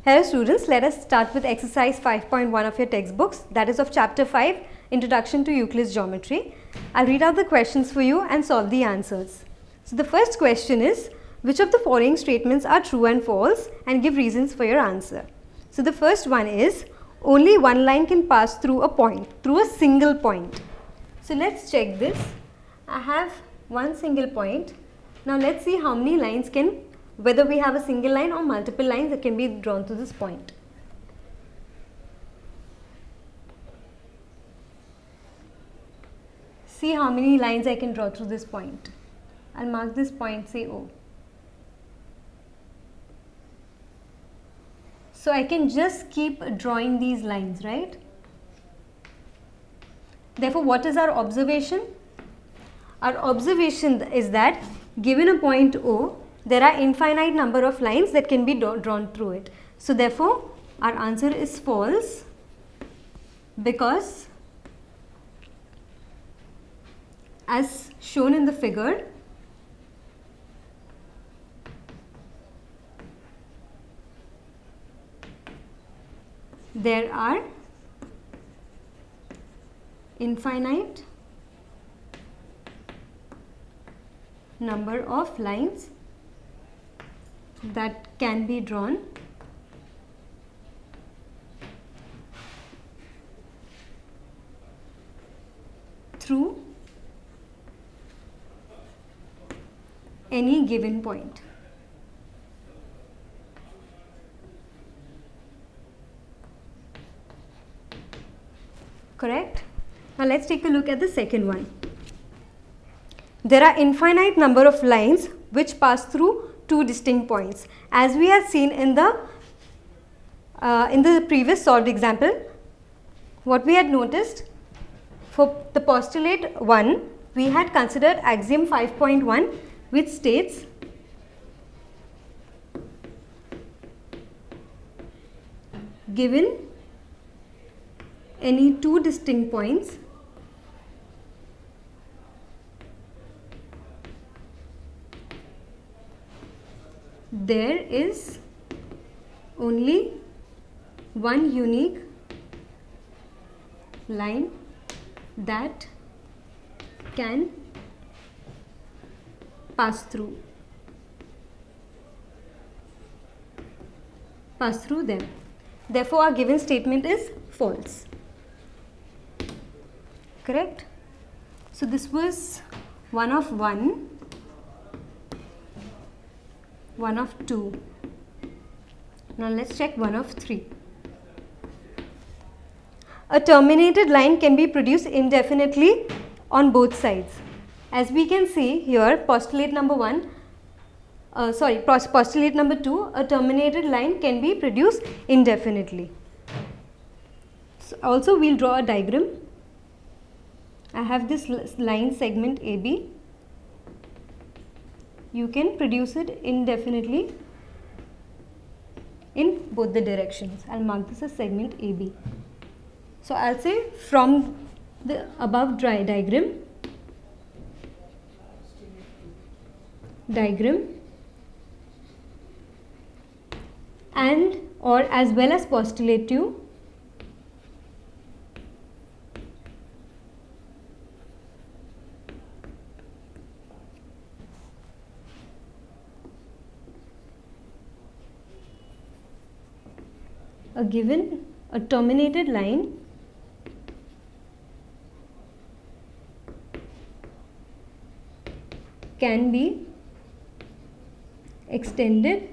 Hello students, let us start with exercise 5.1 of your textbooks, that is of chapter 5, Introduction to Euclid's Geometry. I'll read out the questions for you and solve the answers. So the first question is, which of the following statements are true and false, and give reasons for your answer. So the first one is, only one line can pass through a point, through a single point. So let's check this. I have one single point. Now let's see how many lines can, whether we have a single line or multiple lines that can be drawn to this point. See how many lines I can draw through this point. I'll mark this point, say O. So I can just keep drawing these lines, right? Therefore, what is our observation? Our observation is that given a point O, there are infinite number of lines that can be drawn through it. So therefore, our answer is false, because as shown in the figure, there are infinite number of lines that can be drawn through any given point. Correct? Now let's take a look at the second one. There are infinite number of lines which pass through two distinct points. As we have seen in the previous solved example, what we had noticed, for the postulate 1, we had considered axiom 5.1, which states given any two distinct points, there is only one unique line that can pass through them. Therefore, our given statement is false. Correct? So this was one of 1, one of 2. Now let's check one of 3. A terminated line can be produced indefinitely on both sides. As we can see here, postulate number 2, a terminated line can be produced indefinitely. So also we'll draw a diagram. I have this line segment AB. You can produce it indefinitely in both the directions. I'll mark this as segment AB. So I'll say from the above diagram and or as well as postulate 2, a terminated line can be extended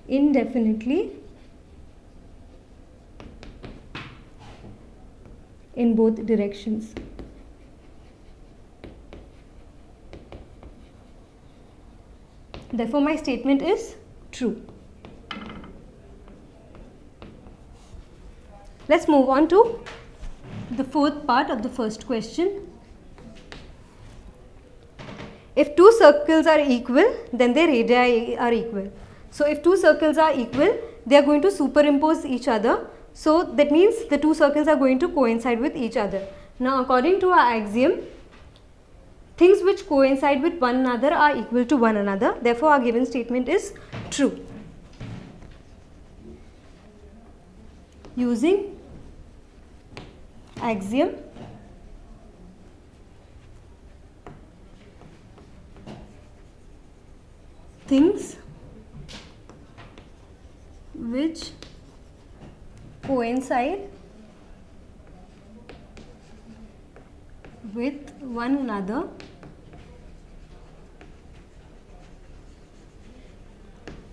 indefinitely in both directions. Therefore, my statement is true. Let's move on to the fourth part of the first question. If two circles are equal, then their radii are equal. So if two circles are equal, they are going to superimpose each other. So that means the two circles are going to coincide with each other. Now according to our axiom, things which coincide with one another are equal to one another. Therefore, our given statement is true. using axiom things which coincide with one another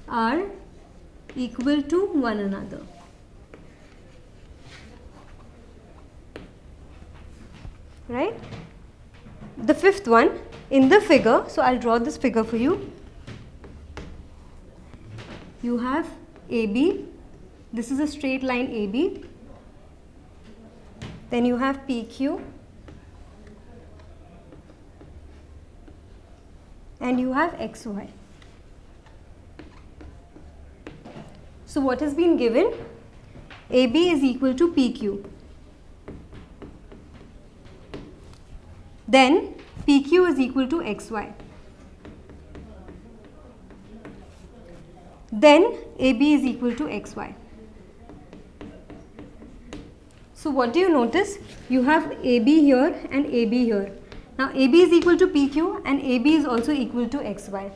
are equal to one another. Right? The fifth one in the figure, so I'll draw this figure for you. You have AB, this is a straight line AB, then you have PQ, and you have XY. So what has been given? AB is equal to PQ. Then PQ is equal to XY. Then AB is equal to XY. So what do you notice? You have AB here and AB here. Now AB is equal to PQ and AB is also equal to XY.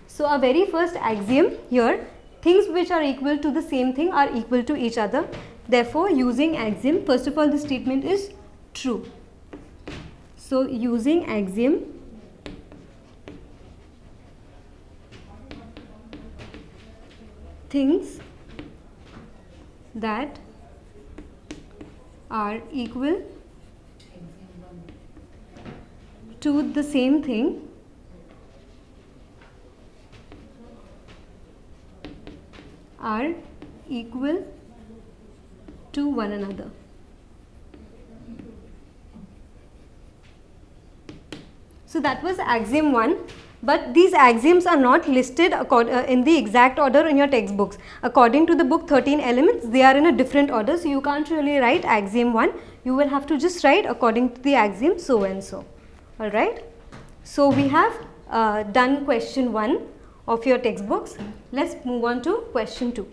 So our very first axiom here, things which are equal to the same thing are equal to each other. Therefore, using axiom, first of all, this statement is true. So using axiom, things that are equal to the same thing are equal to one another. So that was axiom 1, but these axioms are not listed in the exact order in your textbooks. According to the book 13 Elements, they are in a different order, so you can't really write axiom 1. You will have to just write according to the axiom so and so. Alright. So we have done question 1 of your textbooks. Let's move on to question 2.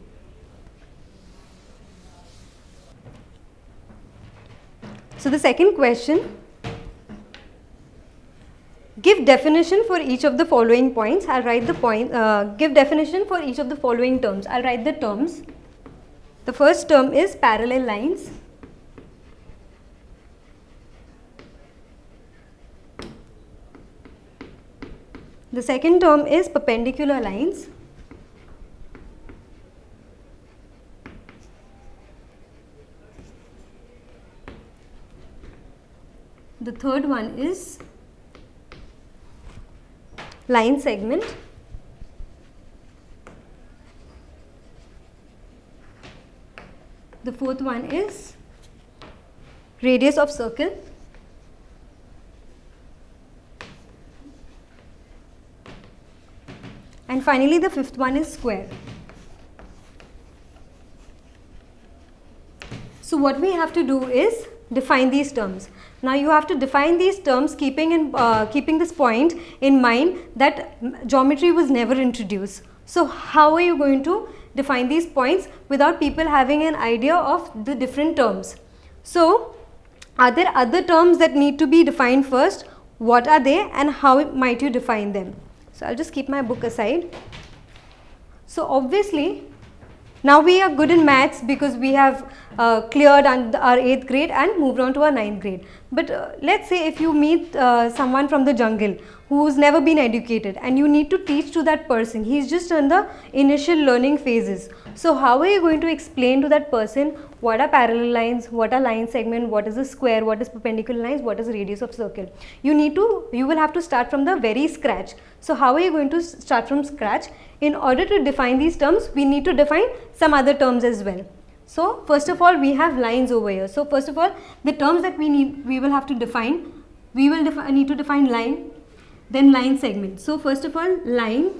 So the second question, give definition for each of the following points. I'll write the point, give definition for each of the following terms. I'll write the terms. The first term is parallel lines. The second term is perpendicular lines. The third one is line segment. The fourth one is radius of circle. And finally, the fifth one is square. So what we have to do is define these terms. Now you have to define these terms keeping this point in mind that geometry was never introduced. So how are you going to define these points without people having an idea of the different terms? So are there other terms that need to be defined first? What are they and how might you define them? So I'll just keep my book aside. So obviously, now we are good in maths because we have cleared our 8th grade and moved on to our 9th grade. But let's say if you meet someone from the jungle who's never been educated and you need to teach to that person, he's just in the initial learning phases. So how are you going to explain to that person what are parallel lines, what are line segment, what is a square, what is perpendicular lines, what is radius of circle? You will have to start from the very scratch. So how are you going to start from scratch? In order to define these terms, we need to define some other terms as well. So first of all, we have lines over here. So first of all, the terms that we will have to define, we will need to define line, then line segment. So first of all, line,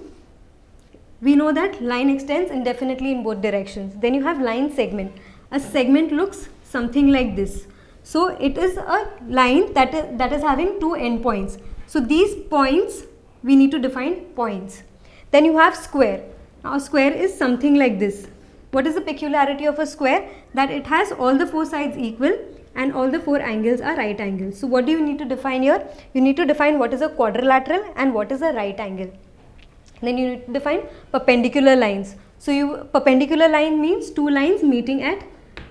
we know that line extends indefinitely in both directions. Then you have line segment. A segment looks something like this. So it is a line that is having two endpoints. So these points, we need to define points. Then you have square. Now a square is something like this. What is the peculiarity of a square? That it has all the four sides equal and all the four angles are right angles. So what do you need to define here? You need to define what is a quadrilateral and what is a right angle. Then you need to define perpendicular lines. So perpendicular line means two lines meeting at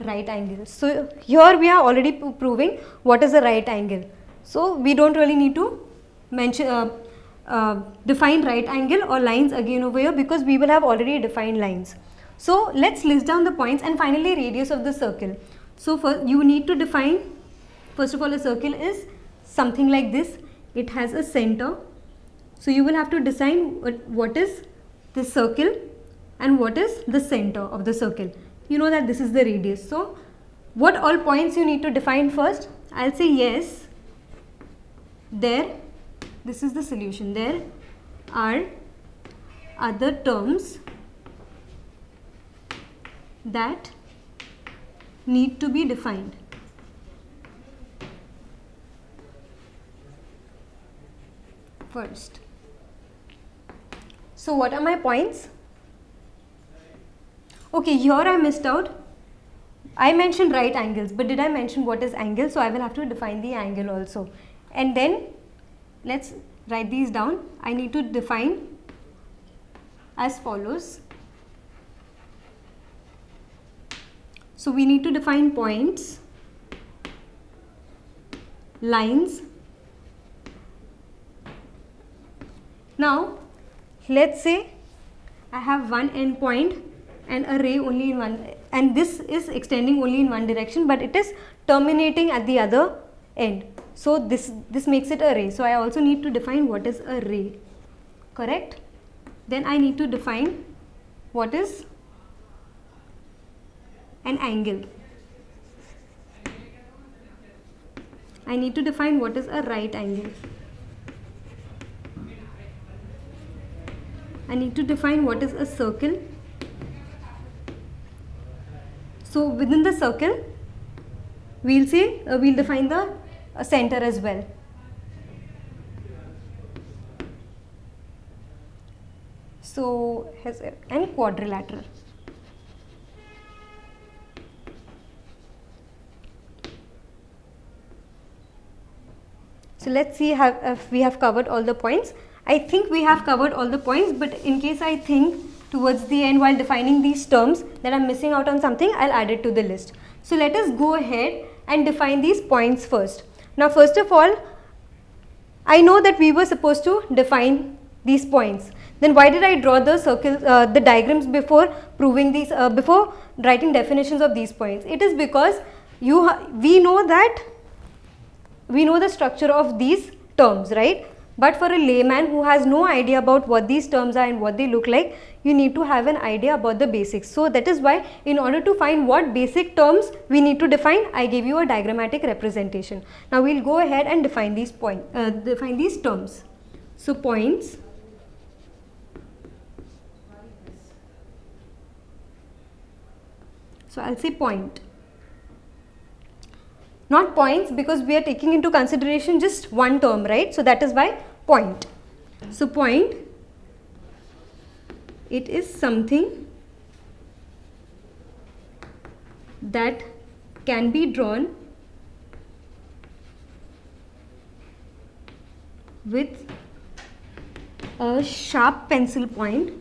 right angles. So here we are already proving what is a right angle. So we don't really need to mention define right angle or lines again over here, because we will have already defined lines. So let's list down the points, and finally radius of the circle. So first you need to define, first of all, a circle is something like this. It has a center. So you will have to decide what is the circle and what is the center of the circle. You know that this is the radius. So what all points you need to define first? I'll say yes, there, this is the solution, there are other terms that need to be defined. First. So what are my points? Okay, here I missed out. I mentioned right angles, but did I mention what is angle? So I will have to define the angle also. And then let's write these down. I need to define as follows. So we need to define points, lines. Now let's say I have one end point and a ray only in one, and this is extending only in one direction, but it is terminating at the other end. So this makes it a ray. So I also need to define what is a ray, correct? Then I need to define what is an angle. I need to define what is a right angle. I need to define what is a circle. So within the circle, we'll define the center as well. So and quadrilateral. So let's see if we have covered all the points. I think we have covered all the points, but in case I think towards the end while defining these terms that I'm missing out on something, I'll add it to the list. So let us go ahead and define these points first. Now first of all, I know that we were supposed to define these points. Then why did I draw the circle, the diagrams before proving these, before writing definitions of these points? It is because we know the structure of these terms, right? But for a layman who has no idea about what these terms are and what they look like, you need to have an idea about the basics. So that is why, in order to find what basic terms we need to define, I gave you a diagrammatic representation. Now we'll go ahead and define these define these terms. So points, so I'll say point. Not points, because we are taking into consideration just one term, right? So that is why point. So point, it is something that can be drawn with a sharp pencil point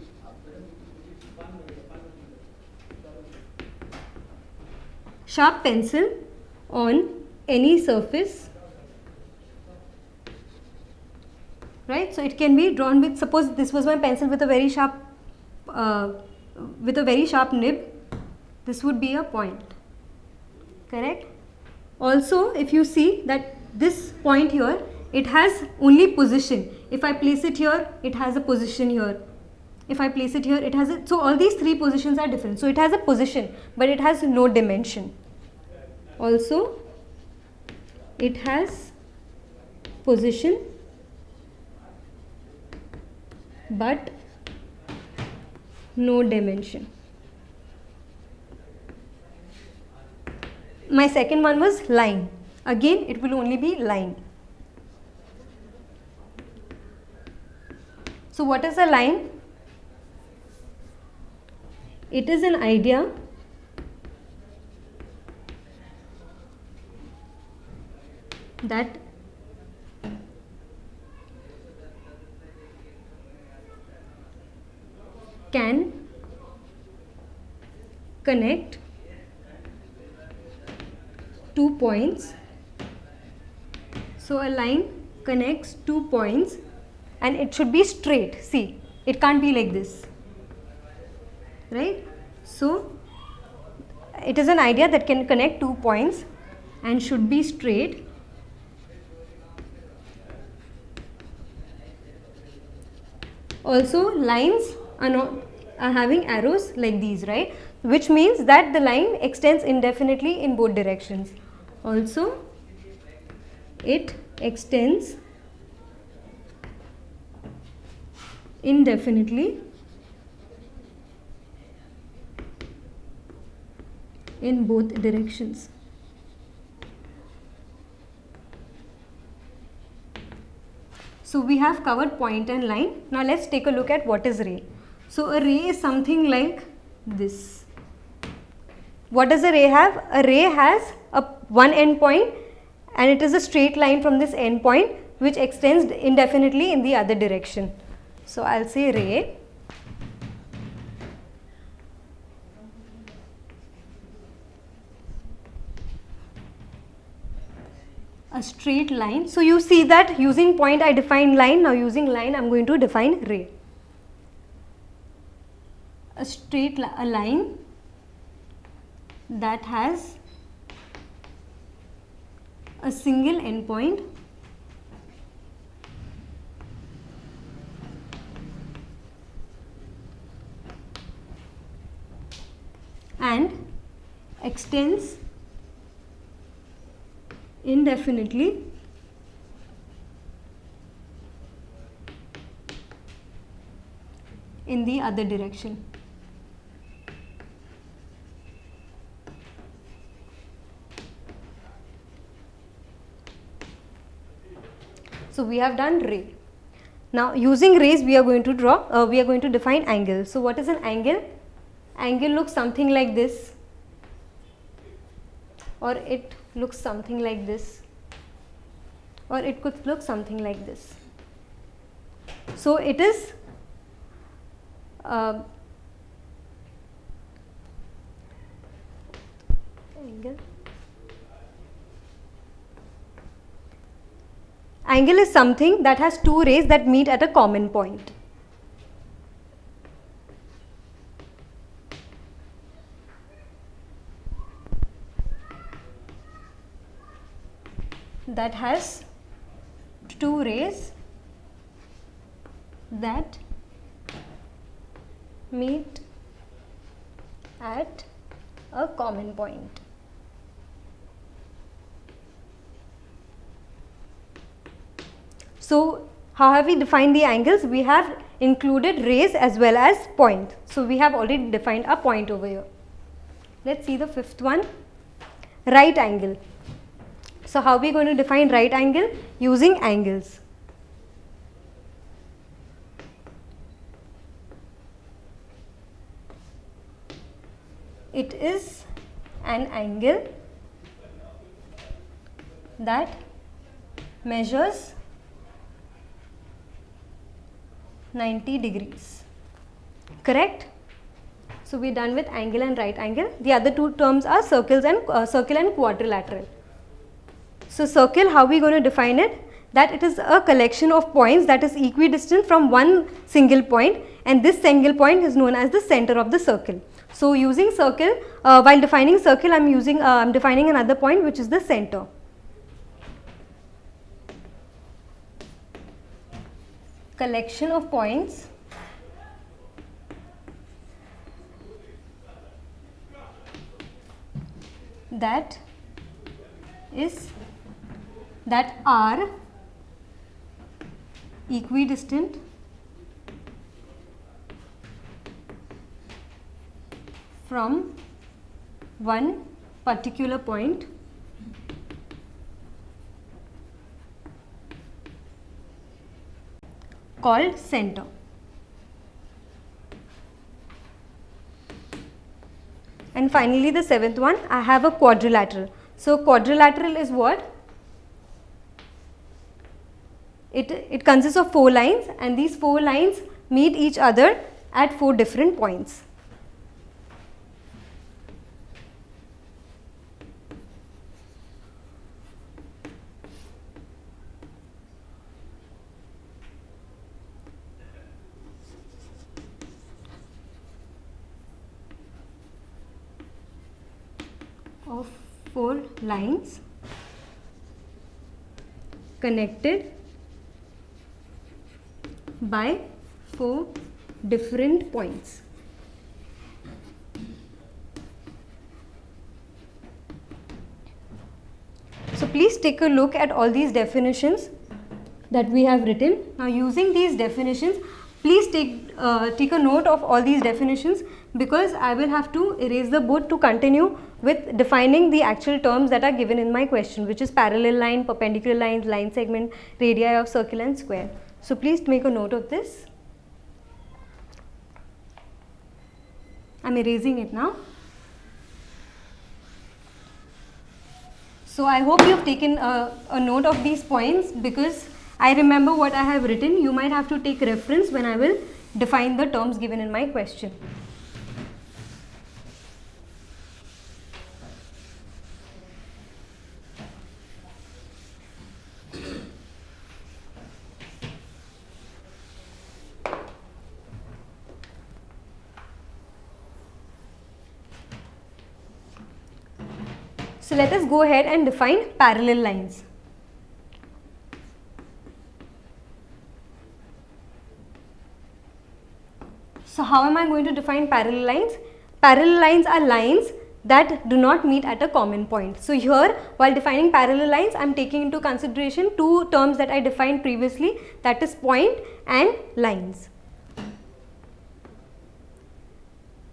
on any surface, right? So it can be drawn with, suppose this was my pencil with a very sharp nib, this would be a point, correct? Also, if you see that this point here, it has only position. If I place it here, it has a position here. If I place it here, it has a, so all these three positions are different. So it has a position, but it has no dimension. Also, it has position but no dimension. My second one was line. Again, it will only be line. So what is a line? It is an idea that can connect 2 points. So a line connects 2 points and it should be straight. See, it can't be like this, right? So it is an idea that can connect 2 points and should be straight. Also, lines are having arrows like these, right? Which means that the line extends indefinitely in both directions. Also, it extends indefinitely in both directions. So we have covered point and line. Now let's take a look at what is ray. So a ray is something like this. What does a ray have? A ray has one end point and it is a straight line from this end point which extends indefinitely in the other direction. So I'll say ray. A straight line. So you see that using point I define line, now using line I am going to define ray. A line that has a single endpoint and extends indefinitely in the other direction. So we have done ray. Now using rays we are going to we are going to define angle. So what is an angle? Angle looks something like this, or it looks something like this, or it could look something like this. So it is angle. Angle is something that has two rays that meet at a common point. That has two rays that meet at a common point. So how have we defined the angles? We have included rays as well as point. So we have already defined a point over here. Let's see the fifth one, right angle. So how are we going to define right angle? Using angles. It is an angle that measures 90 degrees. Correct? So we are done with angle and right angle. The other two terms are circle and quadrilateral. So circle, how are we going to define it? That it is a collection of points that is equidistant from one single point, and this single point is known as the center of the circle. So using circle, while defining circle, I'm defining another point which is the center. Collection of points that are equidistant from one particular point called center. And finally the seventh one, I have a quadrilateral. So quadrilateral is what? It consists of 4 lines, and these 4 lines meet each other at 4 different points. Of 4 lines connected by 4 different points. So please take a look at all these definitions that we have written. Now using these definitions, please take a note of all these definitions, because I will have to erase the board to continue with defining the actual terms that are given in my question, which is parallel line, perpendicular lines, line segment, radii of circle and square. So please make a note of this. I am erasing it now. So I hope you have taken a note of these points, because I remember what I have written. You might have to take reference when I will define the terms given in my question. So let us go ahead and define parallel lines. So how am I going to define parallel lines? Parallel lines are lines that do not meet at a common point. So here, while defining parallel lines, I am taking into consideration 2 terms that I defined previously, that is point and lines.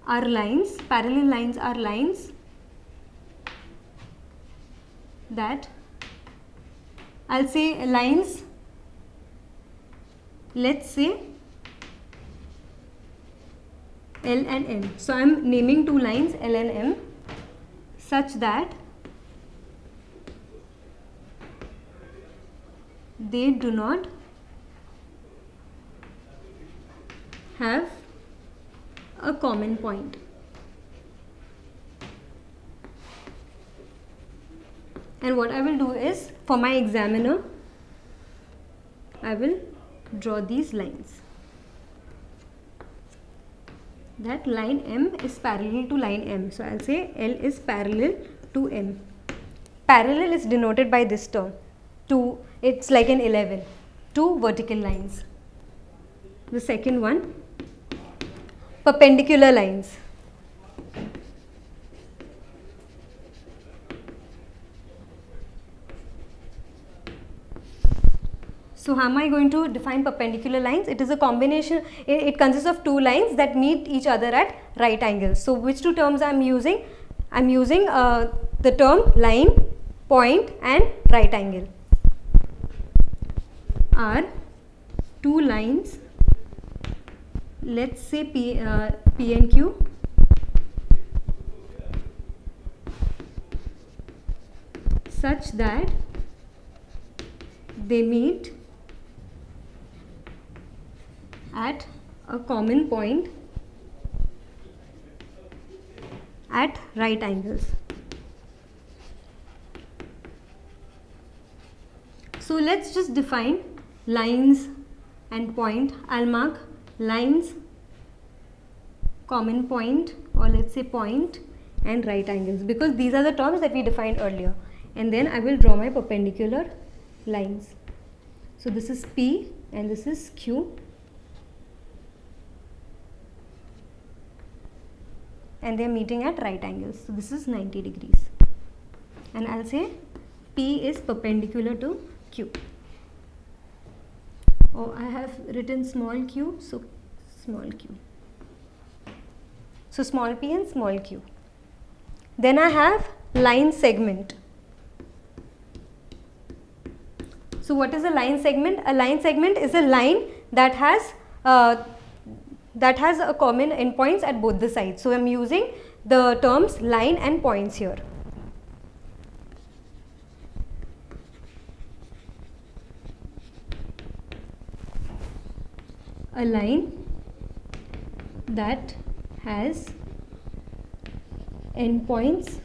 Parallel lines are lines that, I'll say lines, let's say L and M. So I am naming 2 lines L and M such that they do not have a common point. And what I will do is, for my examiner, I will draw these lines. That line M is parallel to line M. So I'll say L is parallel to M. Parallel is denoted by this term. It's like an 11. 2 vertical lines. The second one, perpendicular lines. So how am I going to define perpendicular lines? It is a combination, it consists of 2 lines that meet each other at right angles. So which 2 terms I am using? I am using the term line, point and right angle. Are 2 lines, let's say P and Q, such that they meet at a common point at right angles. So let's just define lines and point. I'll mark lines, common point, or let's say point, and right angles, because these are the terms that we defined earlier. And then I will draw my perpendicular lines. So this is P and this is Q. And they are meeting at right angles. So this is 90 degrees. And I'll say P is perpendicular to Q. Oh, I have written small q, so small q. So small p and small q. Then I have line segment. So what is a line segment? A line segment is a line that has a common endpoints at both the sides. So I am using the terms line and points here. A line that has endpoints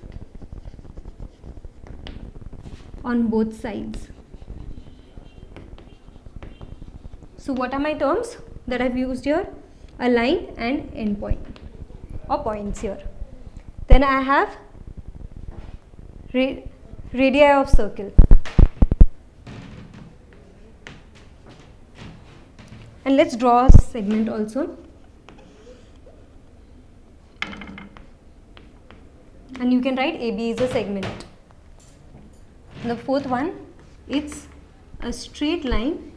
on both sides. So what are my terms that I've used here? A line and endpoint or points here. Then I have radii of circle. And let's draw a segment also. And you can write AB is a segment. The fourth one, it's a straight line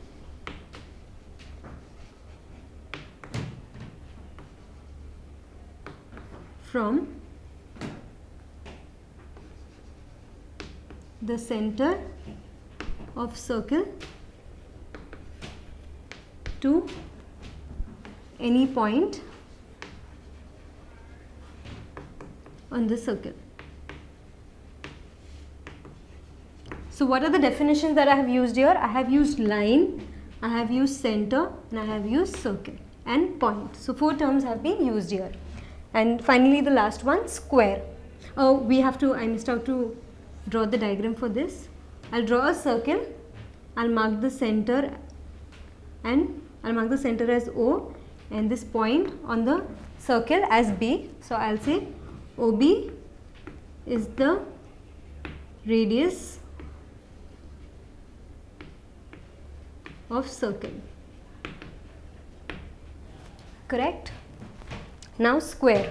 from the center of circle to any point on the circle. So what are the definitions that I have used here? I have used line, I have used center, and I have used circle and point. So 4 terms have been used here. And finally the last one, square. Oh, I missed out to draw the diagram for this. I'll draw a circle, I'll mark the center and I'll mark the center as O and this point on the circle as B. So I'll say OB is the radius of circle. Correct? Now square.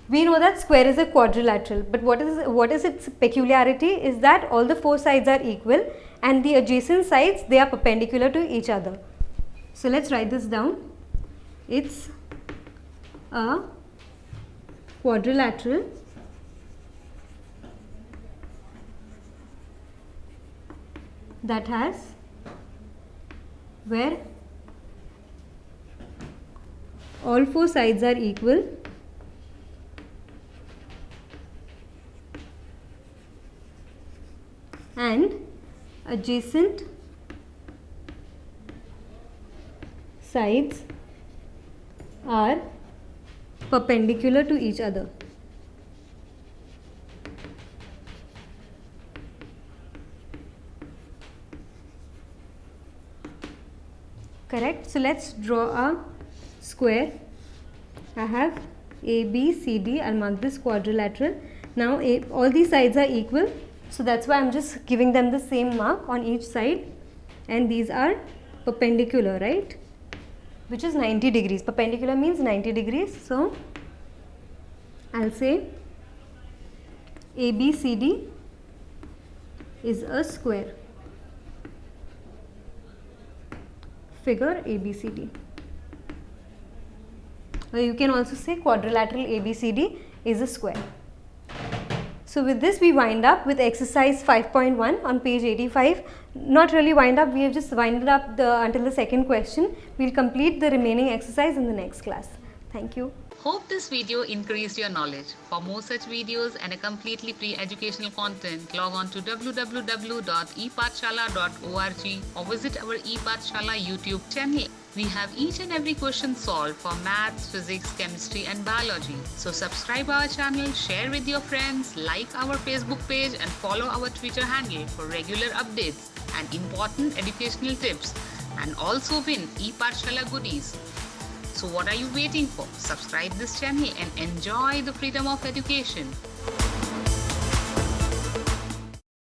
We know that square is a quadrilateral, but what is its peculiarity is that all the 4 sides are equal and the adjacent sides, they are perpendicular to each other. So let's write this down. It's a quadrilateral that has where all 4 sides are equal and adjacent sides are perpendicular to each other. Correct? So let's draw a square. I have A, B, C, D. I'll mark this quadrilateral. Now all these sides are equal, so that's why I'm just giving them the same mark on each side, and these are perpendicular, right? Which is 90 degrees. Perpendicular means 90 degrees. So I'll say ABCD is a square. Figure ABCD. Or you can also say quadrilateral ABCD is a square. So with this we wind up with exercise 5.1 on page 85. Not really wind up, we have just winded up until the second question. We will complete the remaining exercise in the next class. Thank you. Hope this video increased your knowledge. For more such videos and a completely free educational content, log on to www.epathshala.org or visit our ePathshala YouTube channel. We have each and every question solved for maths, physics, chemistry and biology. So subscribe our channel, share with your friends, like our Facebook page and follow our Twitter handle for regular updates and important educational tips, and also win ePathshala goodies. So what are you waiting for? Subscribe this channel and enjoy the freedom of education.